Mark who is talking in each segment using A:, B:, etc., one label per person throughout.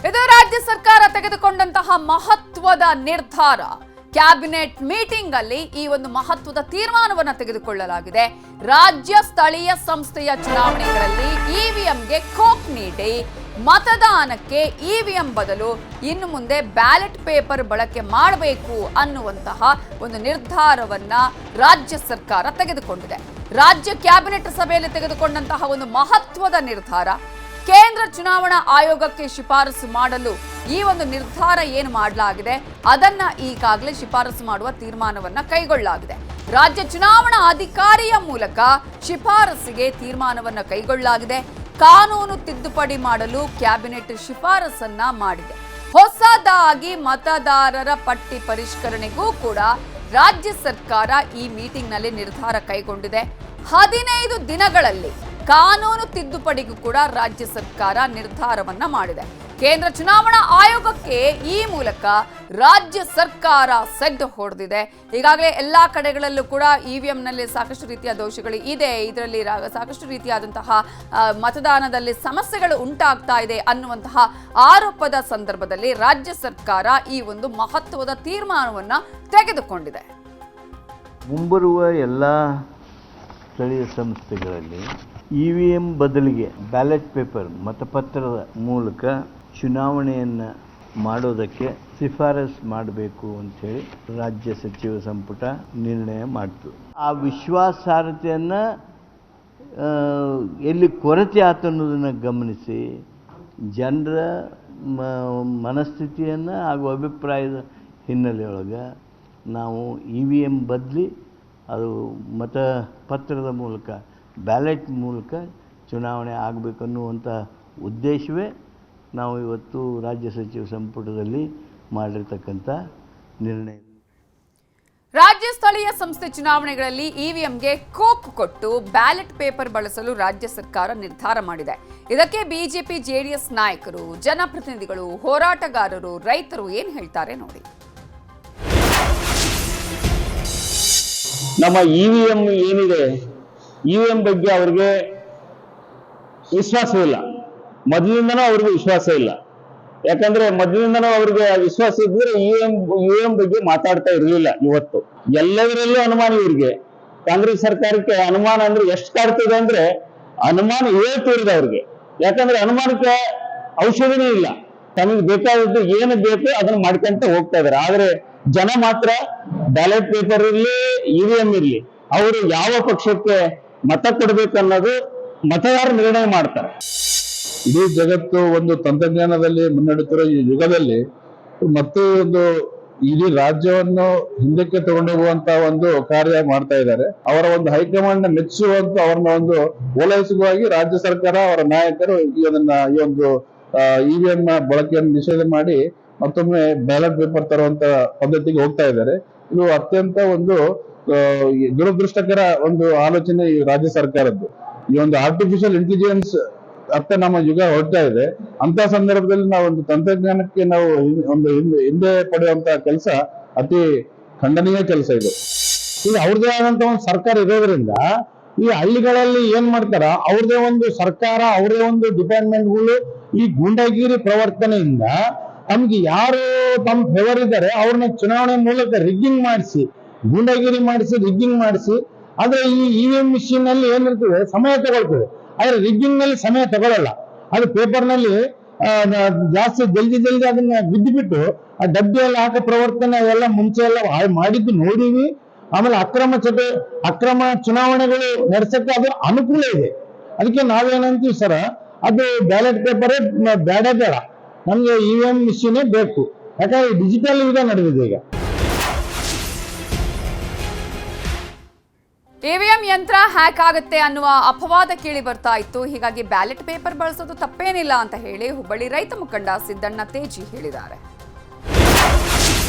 A: ಇದು ರಾಜ್ಯ ಸರ್ಕಾರ ತೆಗೆದುಕೊಂಡಂತಹ ಮಹತ್ವದ ನಿರ್ಧಾರ. ಕ್ಯಾಬಿನೆಟ್ ಮೀಟಿಂಗ್ ಅಲ್ಲಿ ಈ ಒಂದು ಮಹತ್ವದ ತೀರ್ಮಾನವನ್ನು ತೆಗೆದುಕೊಳ್ಳಲಾಗಿದೆ. ರಾಜ್ಯ ಸ್ಥಳೀಯ ಸಂಸ್ಥೆಯ ಚುನಾವಣೆಗಳಲ್ಲಿ ಇವಿಎಂಗೆ ಕೋಕ್ ನೀಡಿ ಮತದಾನಕ್ಕೆ ಇವಿಎಂ ಬದಲು ಇನ್ನು ಮುಂದೆ ಬ್ಯಾಲೆಟ್ ಪೇಪರ್ ಬಳಕೆ ಮಾಡಬೇಕು ಅನ್ನುವಂತಹ ಒಂದು ನಿರ್ಧಾರವನ್ನ ರಾಜ್ಯ ಸರ್ಕಾರ ತೆಗೆದುಕೊಂಡಿದೆ. ರಾಜ್ಯ ಕ್ಯಾಬಿನೆಟ್ ಸಭೆಯಲ್ಲಿ ತೆಗೆದುಕೊಂಡಂತಹ ಒಂದು ಮಹತ್ವದ ನಿರ್ಧಾರ. ಕೇಂದ್ರ ಚುನಾವಣಾ ಆಯೋಗಕ್ಕೆ ಶಿಫಾರಸು ಮಾಡಲು ಈ ಒಂದು ನಿರ್ಧಾರ ಏನು ಮಾಡಲಾಗಿದೆ ಅದನ್ನ ಈಗಾಗಲೇ ಶಿಫಾರಸು ಮಾಡುವ ತೀರ್ಮಾನವನ್ನ ಕೈಗೊಳ್ಳಲಾಗಿದೆ. ರಾಜ್ಯ ಚುನಾವಣಾ ಅಧಿಕಾರಿಯ ಮೂಲಕ ಶಿಫಾರಸಿಗೆ ತೀರ್ಮಾನವನ್ನ ಕೈಗೊಳ್ಳಲಾಗಿದೆ. ಕಾನೂನು ತಿದ್ದುಪಡಿ ಮಾಡಲು ಕ್ಯಾಬಿನೆಟ್ ಶಿಫಾರಸನ್ನ ಮಾಡಿದೆ. ಹೊಸದಾಗಿ ಮತದಾರರ ಪಟ್ಟಿ ಪರಿಷ್ಕರಣೆಗೂ ಕೂಡ ರಾಜ್ಯ ಸರ್ಕಾರ ಈ ಮೀಟಿಂಗ್ನಲ್ಲಿ ನಿರ್ಧಾರ ಕೈಗೊಂಡಿದೆ. 15 ದಿನಗಳಲ್ಲಿ ಕಾನೂನು ತಿದ್ದುಪಡಿಗೂ ಕೂಡ ರಾಜ್ಯ ಸರ್ಕಾರ ನಿರ್ಧಾರವನ್ನ ಮಾಡಿದೆ. ಕೇಂದ್ರ ಚುನಾವಣಾ ಆಯೋಗಕ್ಕೆ ಈ ಮೂಲಕ ರಾಜ್ಯ ಸರ್ಕಾರ ಸೆಡ್ಡು ಹೊಡೆದಿದೆ. ಈಗಾಗಲೇ ಎಲ್ಲಾ ಕಡೆಗಳಲ್ಲೂ ಕೂಡ ಇವಿಎಂನಲ್ಲಿ ಸಾಕಷ್ಟು ರೀತಿಯ ದೋಷಗಳು ಇದೆ, ಇದರಲ್ಲಿ ಸಾಕಷ್ಟು ರೀತಿಯಾದಂತಹ ಮತದಾನದಲ್ಲಿ ಸಮಸ್ಯೆಗಳು ಉಂಟಾಗ್ತಾ ಇದೆ ಅನ್ನುವಂತಹ ಆರೋಪದ ಸಂದರ್ಭದಲ್ಲಿ ರಾಜ್ಯ ಸರ್ಕಾರ ಈ ಒಂದು ಮಹತ್ವದ ತೀರ್ಮಾನವನ್ನ ತೆಗೆದುಕೊಂಡಿದೆ.
B: ಮುಂಬರುವ ಎಲ್ಲ ಸ್ಥಳೀಯ ಸಂಸ್ಥೆಗಳಲ್ಲಿ ಇವಿಎಂ ಬದಲಿಗೆ ಬ್ಯಾಲೆಟ್ ಪೇಪರ್ ಮತಪತ್ರದ ಮೂಲಕ ಚುನಾವಣೆಯನ್ನು ಮಾಡೋದಕ್ಕೆ ಶಿಫಾರಸು ಮಾಡಬೇಕು ಅಂಥೇಳಿ ರಾಜ್ಯ ಸಚಿವ ಸಂಪುಟ ನಿರ್ಣಯ ಮಾಡಿತು. ಆ ವಿಶ್ವಾಸಾರ್ಹತೆಯನ್ನು ಎಲ್ಲಿ ಕೊರತೆ ಆಯ್ತು ಅನ್ನೋದನ್ನು ಗಮನಿಸಿ ಜನರ ಮನಸ್ಥಿತಿಯನ್ನು ಹಾಗೂ ಅಭಿಪ್ರಾಯದ ಹಿನ್ನೆಲೆಯೊಳಗೆ ನಾವು ಇವಿಎಂ ಬದಲಿ ಅದು ಮತಪತ್ರದ ಮೂಲಕ ಬ್ಯಾಲೆಟ್ ಮೂಲಕ ಚುನಾವಣೆ ಆಗಬೇಕನ್ನುವಂಥ ಉದ್ದೇಶವೇ ನಾವು ಇವತ್ತು ರಾಜ್ಯ ಸಚಿವ ಸಂಪುಟದಲ್ಲಿ ಮಾಡಿರ್ತಕ್ಕಂಥ ನಿರ್ಣಯ.
A: ರಾಜ್ಯ ಸ್ಥಳೀಯ ಸಂಸ್ಥೆ ಚುನಾವಣೆಗಳಲ್ಲಿ ಇವಿಎಂಗೆ ಕೋಕ್ ಕೊಟ್ಟು ಬ್ಯಾಲೆಟ್ ಪೇಪರ್ ಬಳಸಲು ರಾಜ್ಯ ಸರ್ಕಾರ ನಿರ್ಧಾರ ಮಾಡಿದೆ. ಇದಕ್ಕೆ ಬಿಜೆಪಿ ಜೆಡಿಎಸ್ ನಾಯಕರು, ಜನಪ್ರತಿನಿಧಿಗಳು, ಹೋರಾಟಗಾರರು, ರೈತರು ಏನು ಹೇಳ್ತಾರೆ ನೋಡಿ.
C: ನಮ್ಮ ಇವಿಎಂ ಏನಿದೆ, ಇವಿಎಂ ಬಗ್ಗೆ ಅವ್ರಿಗೆ ವಿಶ್ವಾಸವಿಲ್ಲ. ಮೊದಲಿಂದನೂ ಅವ್ರಿಗೆ ವಿಶ್ವಾಸ ಇಲ್ಲ. ಯಾಕಂದ್ರೆ ಮೊದಲಿಂದನೂ ಅವ್ರಿಗೆ ವಿಶ್ವಾಸ ಇದ್ರೆ ಇವಿಎಂ ಬಗ್ಗೆ ಮಾತಾಡ್ತಾ ಇರಲಿಲ್ಲ. ಇವತ್ತು ಎಲ್ಲದರಲ್ಲೂ ಅನುಮಾನ ಇವ್ರಿಗೆ. ಕಾಂಗ್ರೆಸ್ ಸರ್ಕಾರಕ್ಕೆ ಅನುಮಾನ ಅಂದ್ರೆ ಎಷ್ಟು ಕಾಡ್ತದೆ ಅಂದ್ರೆ ಅನುಮಾನ ಹೇಳ್ತಿರೋದು ಅವ್ರಿಗೆ. ಯಾಕಂದ್ರೆ ಅನುಮಾನಕ್ಕೆ ಔಷಧಿನೇ ಇಲ್ಲ. ತಮಗೆ ಬೇಕಾದದ್ದು ಏನು ಬೇಕು ಅದನ್ನ ಮಾಡ್ಕೊಂತ ಹೋಗ್ತಾ ಇದಾರೆ. ಆದ್ರೆ ಜನ ಮಾತ್ರ ಬ್ಯಾಲೆಟ್ ಪೇಪರ್ ಇರ್ಲಿ, ಇವಿಎಂ ಇರ್ಲಿ, ಅವರು ಯಾವ ಪಕ್ಷಕ್ಕೆ ಮತ ಕೊಡಬೇಕು ಅನ್ನೋದು ಮತದಾರ ನಿರ್ಣಯ ಮಾಡ್ತಾರೆ.
D: ಇಡೀ ಜಗತ್ತು ಒಂದು ತಂತ್ರಜ್ಞಾನದಲ್ಲಿ ಮುನ್ನಡೆತಿರೋ ಈ ಯುಗದಲ್ಲಿ ಮತ್ತೆ ಒಂದು ಇಡೀ ರಾಜ್ಯವನ್ನು ಹಿಂದಕ್ಕೆ ತಗೊಂಡೋಗುವಂತ ಒಂದು ಕಾರ್ಯ ಮಾಡ್ತಾ ಇದ್ದಾರೆ. ಅವರ ಒಂದು ಹೈಕಮಾಂಡ್ ನ ಮೆಚ್ಚುವಂತ ಅವ್ರನ್ನ ಒಂದು ಓಲೈಸುವಾಗಿ ರಾಜ್ಯ ಸರ್ಕಾರ ಅವರ ನಾಯಕರು ಈ ಒಂದು ಇವಿಎಂ ಬಳಕೆಯನ್ನು ನಿಷೇಧ ಮಾಡಿ ಮತ್ತೊಮ್ಮೆ ಬ್ಯಾಲೆಟ್ ಪೇಪರ್ ತರುವಂತ ಪದ್ಧತಿಗೆ ಹೋಗ್ತಾ ಇದ್ದಾರೆ. ಇದು ಅತ್ಯಂತ ಒಂದು ದುರದೃಷ್ಟಕರ ಒಂದು ಆಲೋಚನೆ ಈ ರಾಜ್ಯ ಸರ್ಕಾರದ್ದು. ಈ ಒಂದು ಆರ್ಟಿಫಿಷಿಯಲ್ ಇಂಟೆಲಿಜೆನ್ಸ್ ಅತ್ತ ನಮ್ಮ ಯುಗ ಹೊರಡ್ತಾ ಇದೆ. ಅಂತ ಸಂದರ್ಭದಲ್ಲಿ ನಾವು ಒಂದು ತಂತ್ರಜ್ಞಾನಕ್ಕೆ ನಾವು ಒಂದು ಹಿಂದೆ ಪಡೆಯುವಂತ ಕೆಲಸ ಅತಿ ಖಂಡನೀಯ ಕೆಲಸ ಇದು. ಈಗ ಅವ್ರದೇ ಆದಂತ ಒಂದು ಸರ್ಕಾರ ಇರೋದ್ರಿಂದ ಈ ಹಳ್ಳಿಗಳಲ್ಲಿ ಏನ್ ಮಾಡ್ತಾರ, ಅವ್ರದೇ ಒಂದು ಸರ್ಕಾರ, ಅವ್ರದೇ ಒಂದು ಡಿಪಾರ್ಟ್ಮೆಂಟ್ಗಳು ಈ ಗೂಂಡಾಗಿರಿ ಪ್ರವರ್ತನೆಯಿಂದ ತಮ್ಗೆ ಯಾರು ತಮ್ಮ ಫೇವರ್ ಇದ್ದಾರೆ ಅವ್ರನ್ನ ಚುನಾವಣೆ ಮೂಲಕ ರಿಗ್ಗಿಂಗ್ ಮಾಡಿಸಿ, ಗೂಂಡಾಗಿರಿ ಮಾಡಿಸಿ, ರಿಗ್ಗಿಂಗ್ ಮಾಡಿಸಿ. ಆದ್ರೆ ಈ ಇವಿಎಂ ಮಿಷಿನ್ ನಲ್ಲಿ ಏನಿರ್ತದೆ, ಸಮಯ ತಗೊಳ್ತದೆ. ಆದ್ರೆ ರಿಗ್ಗಿಂಗ್ ನಲ್ಲಿ ಸಮಯ ತಗೊಳ್ಳಲ್ಲ. ಅದು ಪೇಪರ್ ನಲ್ಲಿ ಜಾಸ್ತಿ ಜಲ್ದಿ ಅದನ್ನ ಬಿದ್ದು ಆ ಡಬ್ಬಿಯಲ್ಲಿ ಹಾಕೋ ಪ್ರವರ್ತನೆ ಎಲ್ಲ ಮುಂಚೆ ಎಲ್ಲ ಮಾಡಿದ್ದು ನೋಡಿವಿ. ಆಮೇಲೆ ಅಕ್ರಮ ಚುನಾವಣೆಗಳು ನಡೆಸಕ್ಕೆ ಅದು ಅನುಕೂಲ ಇದೆ. ಅದಕ್ಕೆ ನಾವೇನಂತೀವಿ ಸರ, ಅದು ಬ್ಯಾಲೆಟ್ ಪೇಪರೇ ಬೇಡ, ನಮ್ಗೆ ಇವಿಎಂ ಮಿಷಿನೇ ಬೇಕು. ಯಾಕಂದ್ರೆ ಡಿಜಿಟಲ್ ಯುಗ ನಡೆದಿದೆ ಈಗ.
A: ಇವಿಎಂ ಯಂತ್ರ ಹ್ಯಾಕ್ ಆಗುತ್ತೆ ಅನ್ನುವ ಅಪವಾದ ಕೇಳಿ ಬರ್ತಾ ಇತ್ತು. ಹೀಗಾಗಿ ಬ್ಯಾಲೆಟ್ ಪೇಪರ್ ಬಳಸೋದು ತಪ್ಪೇನಿಲ್ಲ ಅಂತ ಹೇಳಿ ಹುಬ್ಬಳ್ಳಿ ರೈತ ಮುಖಂಡ ಸಿದ್ದಣ್ಣ ತೇಜಿ ಹೇಳಿದ್ದಾರೆ.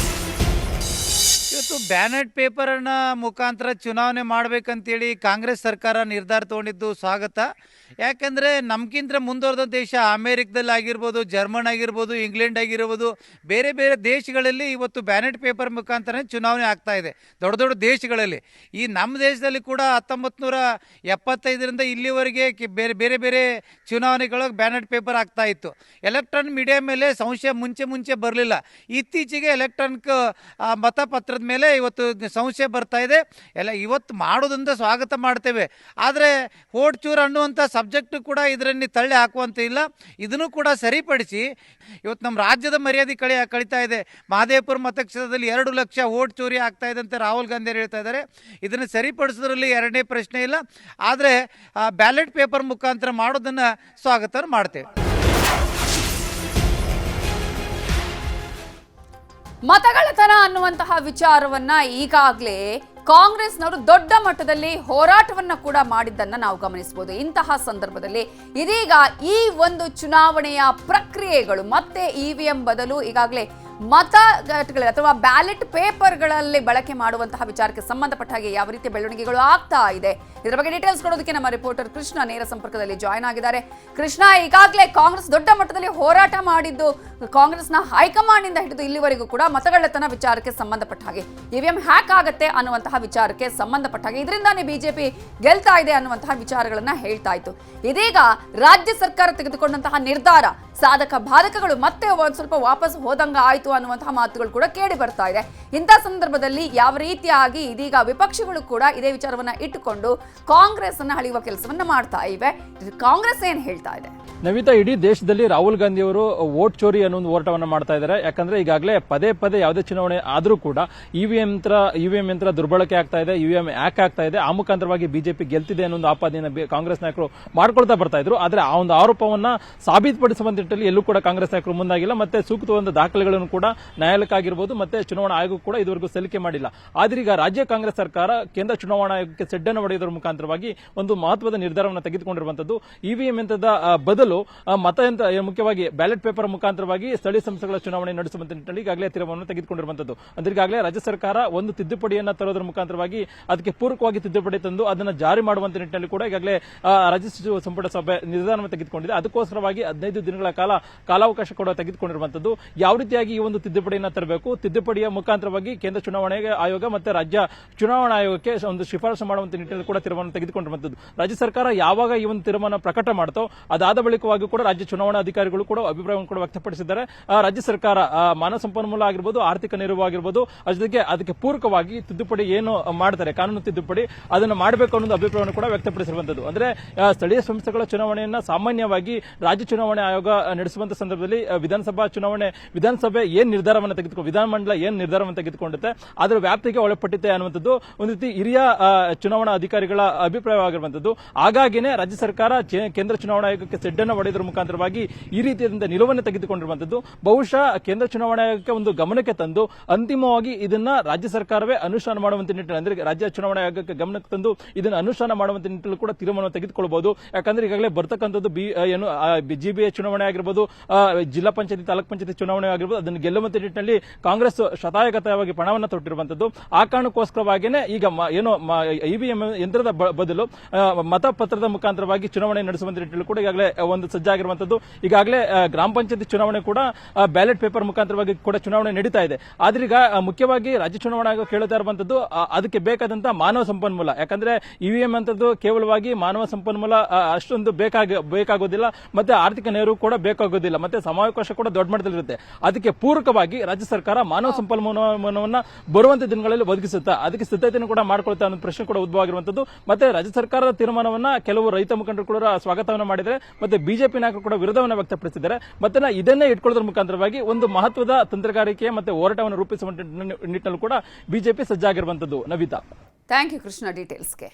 E: ಇವತ್ತು ಬ್ಯಾಲೆಟ್ ಪೇಪರನ್ನ ಮುಖಾಂತರ ಚುನಾವಣೆ ಮಾಡಬೇಕಂತೇಳಿ ಕಾಂಗ್ರೆಸ್ ಸರ್ಕಾರ ನಿರ್ಧಾರ ತಗೊಂಡಿದ್ದು ಸ್ವಾಗತ. ಯಾಕೆಂದರೆ ನಮ್ಗಿಂತ ಮುಂದುವರೆದ ದೇಶ ಅಮೇರಿಕದಲ್ಲಿ ಆಗಿರ್ಬೋದು, ಜರ್ಮನ್ ಆಗಿರ್ಬೋದು, ಇಂಗ್ಲೆಂಡ್ ಆಗಿರ್ಬೋದು, ಬೇರೆ ಬೇರೆ ದೇಶಗಳಲ್ಲಿ ಇವತ್ತು ಬ್ಯಾಲೆಟ್ ಪೇಪರ್ ಮುಖಾಂತರ ಚುನಾವಣೆ ಆಗ್ತಾ ಇದೆ ದೊಡ್ಡ ದೊಡ್ಡ ದೇಶಗಳಲ್ಲಿ. ಈ ನಮ್ಮ ದೇಶದಲ್ಲಿ ಕೂಡ 1975ರಿಂದ ಇಲ್ಲಿವರೆಗೆ ಬೇರೆ ಬೇರೆ ಬೇರೆ ಚುನಾವಣೆಗಳಿಗೆ ಬ್ಯಾಲೆಟ್ ಪೇಪರ್ ಆಗ್ತಾ ಇತ್ತು. ಎಲೆಕ್ಟ್ರಾನಿಕ್ ಮೀಡಿಯಾ ಮೇಲೆ ಸಂಶಯ ಮುಂಚೆ ಬರಲಿಲ್ಲ. ಇತ್ತೀಚೆಗೆ ಎಲೆಕ್ಟ್ರಾನಿಕ್ ಮತಪತ್ರದ ಮೇಲೆ ಇವತ್ತು ಸಂಶಯ ಬರ್ತಾ ಇದೆ. ಇವತ್ತು ಮಾಡೋದ್ರಿಂದ ಸ್ವಾಗತ ಮಾಡ್ತೇವೆ. ಆದರೆ ವೋಟ್ ಚೂರು ಅನ್ನುವಂಥ ಸಬ್ಜೆಕ್ಟ್ ಕೂಡ ಇದರಲ್ಲಿ ತಳ್ಳಿ ಹಾಕುವಂತ ಇಲ್ಲ. ಇದನ್ನು ಕೂಡ ಸರಿಪಡಿಸಿ ಇವತ್ತು ನಮ್ಮ ರಾಜ್ಯದ ಮರ್ಯಾದೆ ಕಳೀತಾ ಇದೆ. ಮಹದೇವಪುರ ಮತಕ್ಷೇತ್ರದಲ್ಲಿ 2 ಲಕ್ಷ ವೋಟ್ ಚೋರಿ ಆಗ್ತಾ ಇದೆ ಅಂತ ರಾಹುಲ್ ಗಾಂಧಿ ಹೇಳ್ತಾ ಇದ್ದಾರೆ. ಇದನ್ನು ಸರಿಪಡಿಸೋದ್ರಲ್ಲಿ ಎರಡನೇ ಪ್ರಶ್ನೆ ಇಲ್ಲ. ಆದರೆ ಬ್ಯಾಲೆಟ್ ಪೇಪರ್ ಮುಖಾಂತರ ಮಾಡೋದನ್ನು ಸ್ವಾಗತ ಮಾಡ್ತೇವೆ.
A: ಮತಗಳತನ ಅನ್ನುವಂತಹ ವಿಚಾರವನ್ನ ಈಗಾಗಲೇ ಕಾಂಗ್ರೆಸ್ನವರು ದೊಡ್ಡ ಮಟ್ಟದಲ್ಲಿ ಹೋರಾಟವನ್ನ ಕೂಡ ಮಾಡಿದ್ದನ್ನ ನಾವು ಗಮನಿಸಬಹುದು. ಇಂತಹ ಸಂದರ್ಭದಲ್ಲಿ ಇದೀಗ ಈ ಒಂದು ಚುನಾವಣೆಯ ಪ್ರಕ್ರಿಯೆಗಳು ಮತ್ತೆ ಇವಿಎಂ ಬದಲು ಈಗಾಗಲೇ ಮತಗಟ್ಟೆಗಳಲ್ಲಿ ಅಥವಾ ಬ್ಯಾಲೆಟ್ ಪೇಪರ್ಗಳಲ್ಲಿ ಬಳಕೆ ಮಾಡುವಂತಹ ವಿಚಾರಕ್ಕೆ ಸಂಬಂಧಪಟ್ಟ ಹಾಗೆ ಯಾವ ರೀತಿಯ ಬೆಳವಣಿಗೆಗಳು ಆಗ್ತಾ ಇದೆ, ಇದರ ಬಗ್ಗೆ ಡೀಟೇಲ್ಸ್ ಕೊಡೋದಕ್ಕೆ ನಮ್ಮ ರಿಪೋರ್ಟರ್ ಕೃಷ್ಣ ನೇರ ಸಂಪರ್ಕದಲ್ಲಿ ಜಾಯ್ನ್ ಆಗಿದ್ದಾರೆ. ಕೃಷ್ಣ, ಈಗಾಗಲೇ ಕಾಂಗ್ರೆಸ್ ದೊಡ್ಡ ಮಟ್ಟದಲ್ಲಿ ಹೋರಾಟ ಮಾಡಿದ್ದು, ಕಾಂಗ್ರೆಸ್ನ ಹೈಕಮಾಂಡ್ ಇಂದ ಹಿಡಿದು ಇಲ್ಲಿವರೆಗೂ ಕೂಡ ಮತಗಳ್ಳತನ ವಿಚಾರಕ್ಕೆ ಸಂಬಂಧಪಟ್ಟ ಹಾಗೆ, ಇವಿಎಂ ಹ್ಯಾಕ್ ಆಗತ್ತೆ ಅನ್ನುವಂತಹ ವಿಚಾರಕ್ಕೆ ಸಂಬಂಧಪಟ್ಟ ಹಾಗೆ, ಇದರಿಂದಾನೇ ಬಿಜೆಪಿ ಗೆಲ್ತಾ ಇದೆ ಅನ್ನುವಂತಹ ವಿಚಾರಗಳನ್ನ ಹೇಳ್ತಾ ಇತ್ತು. ಇದೀಗ ರಾಜ್ಯ ಸರ್ಕಾರ ತೆಗೆದುಕೊಂಡಂತಹ ನಿರ್ಧಾರ ಸಾಧಕ ಬಾಧಕಗಳು ಮತ್ತೆ ಒಂದ್ ಸ್ವಲ್ಪ ವಾಪಸ್ ಹೋದಂಗ ಆಯ್ತು ಅನ್ನುವಂತಹ ಮಾತುಗಳು ಕೂಡ ಕೇಳಿ ಬರ್ತಾ ಇದೆ. ಇಂಥ ಸಂದರ್ಭದಲ್ಲಿ ಯಾವ ರೀತಿಯಾಗಿ ಇದೀಗ ವಿಪಕ್ಷಗಳು ಕೂಡ ಇದೇ ವಿಚಾರವನ್ನ ಇಟ್ಟುಕೊಂಡು ಕಾಂಗ್ರೆಸ್ ಅನ್ನ ಅಳೆಯುವ ಕೆಲಸವನ್ನ ಮಾಡ್ತಾ ಇವೆ. ಕಾಂಗ್ರೆಸ್ ಏನ್ ಹೇಳ್ತಾ ಇದೆ?
F: ನವಿತಾ, ಇಡೀ ದೇಶದಲ್ಲಿ ರಾಹುಲ್ ಗಾಂಧಿ ಅವರು ವೋಟ್ ಚೋರಿ ಅನ್ನೋ ಒಂದು ಹೋರಾಟವನ್ನು ಮಾಡ್ತಾ ಇದ್ದಾರೆ. ಯಾಕಂದ್ರೆ ಈಗಾಗಲೇ ಪದೇ ಯಾವುದೇ ಚುನಾವಣೆ ಆದ್ರೂ ಕೂಡ ಇವಿಎಂ ಯಂತ್ರ ದುರ್ಬಳಕೆ ಆಗ್ತಾ ಇದೆ, ಇವಿಎಂ ಹ್ಯಾಕ್ ಆಗ್ತಾ ಇದೆ, ಆ ಮುಖಾಂತರವಾಗಿ ಬಿಜೆಪಿ ಗೆಲ್ತಿದೆ ಅನ್ನೋ ಒಂದು ಆಪಾದನೆಯನ್ನು ಕಾಂಗ್ರೆಸ್ ನಾಯಕರು ಮಾಡ್ಕೊಳ್ತಾ ಬರ್ತಾ ಇದ್ರು. ಆದ್ರೆ ಆ ಒಂದು ಆರೋಪವನ್ನ ಸಾಬೀತುಪಡಿಸುವ ನಿಟ್ಟಿನಲ್ಲಿ ಎಲ್ಲೂ ಕೂಡ ಕಾಂಗ್ರೆಸ್ ನಾಯಕರು ಮುಂದಾಗಿಲ್ಲ. ಮತ್ತೆ ಸೂಕ್ತವಾದ ದಾಖಲೆಗಳನ್ನು ಕೂಡ ನ್ಯಾಯಾಲಯಕ್ಕಾಗಿರ್ಬೋದು ಮತ್ತೆ ಚುನಾವಣಾ ಆಯೋಗ ಕೂಡ ಇದುವರೆಗೂ ಸಲ್ಲಿಕೆ ಮಾಡಿಲ್ಲ. ಆದ್ರೆ ಈಗ ರಾಜ್ಯ ಕಾಂಗ್ರೆಸ್ ಸರ್ಕಾರ ಕೇಂದ್ರ ಚುನಾವಣಾ ಆಯೋಗಕ್ಕೆ ಸೆಡ್ಡನ್ನು ಹೊಡೆಯುವುದರ ಮುಖಾಂತರವಾಗಿ ಒಂದು ಮಹತ್ವದ ನಿರ್ಧಾರವನ್ನು ತೆಗೆದುಕೊಂಡಿರುವಂತದ್ದು. ಇವಿಎಂ ಯಂತ್ರದ ಬದಲು ಮತಯಂತ್ರ, ಮುಖ್ಯವಾಗಿ ಬ್ಯಾಲೆಟ್ ಪೇಪರ್ ಮುಖಾಂತರವಾಗಿ ಸ್ಥಳೀಯ ಸಂಸ್ಥೆಗಳ ಚುನಾವಣೆ ನಡೆಸುವಂತ ನಿಟ್ಟಿನಲ್ಲಿ ಈಗಾಗಲೇ ತೀರ್ಮಾನವನ್ನು ತೆಗೆದುಕೊಂಡಿರುವಂತದ್ದು. ಅಂದ್ರೆ ಈಗಾಗಲೇ ರಾಜ್ಯ ಸರ್ಕಾರ ಒಂದು ತಿದ್ದುಪಡಿಯನ್ನು ತರೋದ್ರ ಮುಖಾಂತರವಾಗಿ ಅದಕ್ಕೆ ಪೂರಕವಾಗಿ ತಿದ್ದುಪಡಿ ತಂದು ಅದನ್ನು ಜಾರಿ ಮಾಡುವಂತ ನಿಟ್ಟಿನಲ್ಲಿ ಕೂಡ ಈಗಾಗಲೇ ರಾಜ್ಯ ಸಚಿವ ಸಂಪುಟ ಸಭೆ ನಿರ್ಧಾರವನ್ನು ತೆಗೆದುಕೊಂಡಿದೆ. ಅದಕ್ಕೋಸ್ಕರವಾಗಿ 15 ದಿನಗಳ ಕಾಲಾವಕಾಶ ಕೂಡ ತೆಗೆದುಕೊಂಡಿರುವಂತದ್ದು. ಯಾವ ರೀತಿಯಾಗಿ ಈ ಒಂದು ತಿದ್ದುಪಡಿಯನ್ನು ತರಬೇಕು, ತಿದ್ದುಪಡಿಯ ಮುಖಾಂತರವಾಗಿ ಕೇಂದ್ರ ಚುನಾವಣಾ ಆಯೋಗ ಮತ್ತೆ ರಾಜ್ಯ ಚುನಾವಣಾ ಆಯೋಗಕ್ಕೆ ಒಂದು ಶಿಫಾರಸು ಮಾಡುವಂತ ನಿಟ್ಟಿನಲ್ಲಿ ಕೂಡ ತೀರ್ಮಾನ ತೆಗೆದುಕೊಂಡಿರುವಂತದ್ದು. ರಾಜ್ಯ ಸರ್ಕಾರ ಯಾವಾಗ ಈ ಒಂದು ತೀರ್ಮಾನ ಪ್ರಕಟ ಮಾಡ್ತೋ ಅದಾದ ಬಳಿಕವಾಗಿ ಕೂಡ ರಾಜ್ಯ ಚುನಾವಣಾ ಅಧಿಕಾರಿಗಳು ಕೂಡ ಅಭಿಪ್ರಾಯವನ್ನು ಕೂಡ ವ್ಯಕ್ತಪಡಿಸಿದ್ದಾರೆ. ರಾಜ್ಯ ಸರ್ಕಾರ ಮಾನವ ಸಂಪನ್ಮೂಲ ಆಗಿರ್ಬೋದು, ಆರ್ಥಿಕ ನೆರವು ಆಗಿರ್ಬೋದು, ಜೊತೆಗೆ ಅದಕ್ಕೆ ಪೂರಕವಾಗಿ ತಿದ್ದುಪಡಿ ಏನು ಮಾಡ್ತಾರೆ, ಕಾನೂನು ತಿದ್ದುಪಡಿ ಅದನ್ನು ಮಾಡಬೇಕು ಅನ್ನೋ ಅಭಿಪ್ರಾಯವನ್ನು ಕೂಡ ವ್ಯಕ್ತಪಡಿಸಿರುವಂತದ್ದು. ಅಂದ್ರೆ ಸ್ಥಳೀಯ ಸಂಸ್ಥೆಗಳ ಚುನಾವಣೆಯನ್ನ ಸಾಮಾನ್ಯವಾಗಿ ರಾಜ್ಯ ಚುನಾವಣಾ ಆಯೋಗ ನಡೆಸುವಂತ ಸಂದರ್ಭದಲ್ಲಿ ವಿಧಾನಸಭೆ ಏನ್ ನಿರ್ಧಾರವನ್ನು ತೆಗೆದುಕೊಂಡು, ವಿಧಾನಮಂಡಲ ಏನ್ ನಿರ್ಧಾರವನ್ನು ತೆಗೆದುಕೊಂಡಿರುತ್ತೆ ಅದರ ವ್ಯಾಪ್ತಿಗೆ ಒಳಪಟ್ಟಿದೆ ಅನ್ನುವಂಥದ್ದು ಒಂದು ರೀತಿ ಹಿರಿಯ ಚುನಾವಣಾ ಅಧಿಕಾರಿಗಳ ಅಭಿಪ್ರಾಯವಾಗಿರುವಂತದ್ದು. ಹಾಗಾಗಿನೇ ರಾಜ್ಯ ಸರ್ಕಾರ ಕೇಂದ್ರ ಚುನಾವಣಾ ಆಯೋಗಕ್ಕೆ ಸೆಡ್ಡನ್ನು ಹೊಡೆಯುವುದರ ಮುಖಾಂತರವಾಗಿ ಈ ರೀತಿಯಾದ ನಿಲುವನ್ನು ತೆಗೆದುಕೊಂಡಿರುವಂತದ್ದು. ಬಹುಶಃ ಕೇಂದ್ರ ಚುನಾವಣಾ ಆಯೋಗಕ್ಕೆ ಒಂದು ಗಮನಕ್ಕೆ ತಂದು ಅಂತಿಮವಾಗಿ ಇದನ್ನ ರಾಜ್ಯ ಸರ್ಕಾರವೇ ಅನುಷ್ಠಾನ ಮಾಡುವಂತ ನಿಟ್ಟಿನಲ್ಲಿ, ಅಂದ್ರೆ ರಾಜ್ಯ ಚುನಾವಣಾ ಆಯೋಗಕ್ಕೆ ಗಮನಕ್ಕೆ ತಂದು ಇದನ್ನು ಅನುಷ್ಠಾನ ಮಾಡುವಂತ ನಿಟ್ಟಿನಲ್ಲಿ ಕೂಡ ತೀರ್ಮಾನವನ್ನು ತೆಗೆದುಕೊಳ್ಳಬಹುದು. ಯಾಕಂದ್ರೆ ಈಗಾಗಲೇ ಬರ್ತಕ್ಕಂಥದ್ದು ಜಿಬಿಎ ಚುನಾವಣೆ ಆಗಿರ್ಬೋದು, ಜಿಲ್ಲಾ ಪಂಚಾಯತಿ ತಾಲೂಕ್ ಪಂಚಾಯತಿ ಚುನಾವಣೆ ಆಗಿರ್ಬೋದು, ಅದನ್ನು ಗೆಲ್ಲುವಂತ ನಿಟ್ಟಿನಲ್ಲಿ ಕಾಂಗ್ರೆಸ್ ಶತಾಯಗತವಾಗಿ ಪಣವನ್ನು ತೊಟ್ಟಿರುವಂತದ್ದು. ಆ ಕಾರಣಕ್ಕೋಸ್ಕರವಾಗಿಯೇ ಈಗ ಏನು ಇವಿಎಂ ಯಂತ್ರದ ಬದಲು ಮತಪತ್ರದ ಮುಖಾಂತರವಾಗಿ ಚುನಾವಣೆ ನಡೆಸುವಂತ ನಿಟ್ಟಿನಲ್ಲಿ ಕೂಡ ಈಗಾಗಲೇ ಒಂದು ಸಜ್ಜಾಗಿರುವಂತದ್ದು. ಈಗಾಗಲೇ ಗ್ರಾಮ ಪಂಚಾಯತಿ ಚುನಾವಣೆ ಕೂಡ ಬ್ಯಾಲೆಟ್ ಪೇಪರ್ ಮುಖಾಂತರವಾಗಿ ಕೂಡ ಚುನಾವಣೆ ನಡೀತಾ ಇದೆ. ಆದ್ರೆ ಈಗ ಮುಖ್ಯವಾಗಿ ರಾಜ್ಯ ಚುನಾವಣಾ ಆಯೋಗ ಕೇಳ್ತಾ ಇರುವಂತದ್ದು ಅದಕ್ಕೆ ಬೇಕಾದಂತಹ ಮಾನವ ಸಂಪನ್ಮೂಲ. ಯಾಕಂದ್ರೆ ಇವಿಎಂ ಅಂತದ್ದು ಕೇವಲವಾಗಿ ಮಾನವ ಸಂಪನ್ಮೂಲ ಅಷ್ಟೊಂದು ಬೇಕಾಗೋದಿಲ್ಲ, ಮತ್ತೆ ಆರ್ಥಿಕ ನೆರವು ಕೂಡ ಬೇಕಾಗೋದಿಲ್ಲ, ಮತ್ತೆ ಸಮಾವೇಶ ಕೂಡ ದೊಡ್ಡ ಮಟ್ಟದಲ್ಲಿರುತ್ತೆ. ಅದಕ್ಕೆ ಪೂರಕವಾಗಿ ರಾಜ್ಯ ಸರ್ಕಾರ ಮಾನವ ಸಂಪನ್ಮೂಲವನ್ನ ಬರುವಂತ ದಿನಗಳಲ್ಲಿ ಒದಗಿಸುತ್ತಾ, ಅದಕ್ಕೆ ಸಿದ್ಧತೆಯನ್ನು ಕೂಡ ಮಾಡ್ಕೊಳ್ತಾ ಅನ್ನೋ ಪ್ರಶ್ನೆ ಕೂಡ ಉದ್ಭವ ಆಗಿರುವಂತದ್ದು. ಮತ್ತೆ ರಾಜ್ಯ ಸರ್ಕಾರದ ತೀರ್ಮಾನವನ್ನ ಕೆಲವು ರೈತ ಮುಖಂಡರು ಕೂಡ ಸ್ವಾಗತವನ್ನು ಮಾಡಿದ್ದಾರೆ, ಮತ್ತೆ ಬಿಜೆಪಿ ನಾಯಕರು ಕೂಡ ವಿರೋಧವನ್ನು ವ್ಯಕ್ತಪಡಿಸಿದ್ದಾರೆ. ಮತ್ತೆ ಇದನ್ನೇ ಇಟ್ಕೊಳ್ಳೋದ್ರ ಮುಖಾಂತರವಾಗಿ ಒಂದು ಮಹತ್ವದ ತಂತ್ರಗಾರಿಕೆ ಮತ್ತೆ ಹೋರಾಟವನ್ನು ರೂಪಿಸುವ ನಿಟ್ಟಿನಲ್ಲಿ ಕೂಡ ಬಿಜೆಪಿ ಸಜ್ಜಾಗಿರುವಂತದ್ದು. Navita,
A: thank you Krishna ಡೀಟೇಲ್ಸ್ಗೆ.